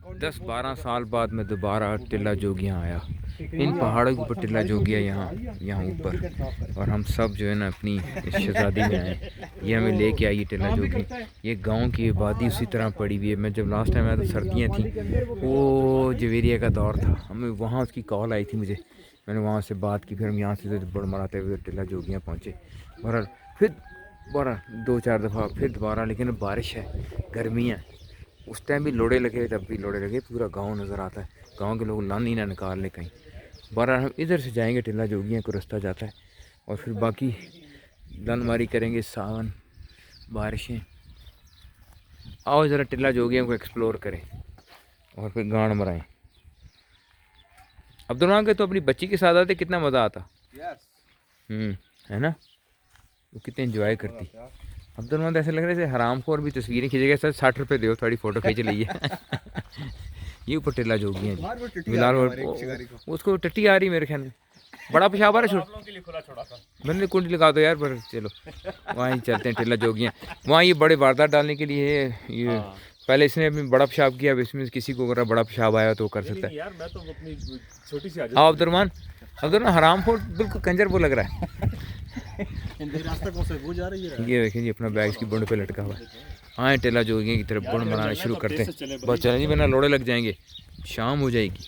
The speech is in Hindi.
10-12 साल बाद मैं दोबारा टिल्ला जोगियाँ आया। इन पहाड़ों के ऊपर टिल्ला जोगियाँ यहाँ ऊपर, और हम सब जो है ना अपनी इस शहज़ादी में आए। ये हमें लेके आई टिल्ला जोगी। ये गांव की आबादी उसी तरह पड़ी हुई है। मैं जब लास्ट टाइम आया तो सर्दियाँ थी, वो जवेरिया का दौर था। हमें वहाँ उसकी कॉल आई थी मुझे, मैंने वहाँ से बात की। फिर हम यहाँ से बड़मड़ाते हुए टिल्ला जोगियाँ पहुँचे। बहरहाल फिर 2-4 दफ़ा फिर दोबारा, लेकिन बारिश है, गर्मी है। उस टाइम भी लोड़े लगे, तब भी लोड़े लगे, पूरा गांव नज़र आता है। गांव के लोग लान ही ना निकाल ले कहीं। बहरहाल हम इधर से जाएंगे, टिल्ला जोगियाँ को रास्ता जाता है, और फिर बाकी लनमारी करेंगे, सावन, बारिशें। आओ ज़रा टिल्ला जोगियाँ को एक्सप्लोर करें और फिर गांड मराएं। अब्दुलरहमान के तो अपनी बच्ची के साथ आते, कितना मज़ा आता। है ना, वो कितने एंजॉय करती। अब्दुलरहमान ऐसे लग रहे थे हरामखोर भी तस्वीरें खींचेगा। सर 60 रुपये दो, थोड़ी फ़ोटो खींच लीजिए। ये ऊपर टिल्ला जोगी हैं फिलहाल। उसको टट्टी आ रही मेरे ख्याल में, बड़ा पेशाब आ रहा है। मैंने कुंडी लगा दो यार, पर चलो वहाँ ही चलते हैं टिल्ला जोगियाँ। वहाँ ये बड़े वारदात डालने के लिए ये पहले इसने अपनी बड़ा पेशाब किया, अब इसमें किसी को अगर बड़ा पेशाब आया तो कर सकता है। यार मैं तो अपनी छोटी सी आओ अब्दुलरहमान, अब्दुलरहमान हरामखोर बिल्कुल कंजर वो लग रहा है। रास्ता कौन सा वो जा रही है। ये देखें जी, अपना बैग इसकी बुंड पे लटका हुआ है। आए टिल्ला जोगियाँ की तरफ बुंड बनाना शुरू करते हैं। बस चलें जी, वरना लोड़े लग जाएंगे, शाम हो जाएगी।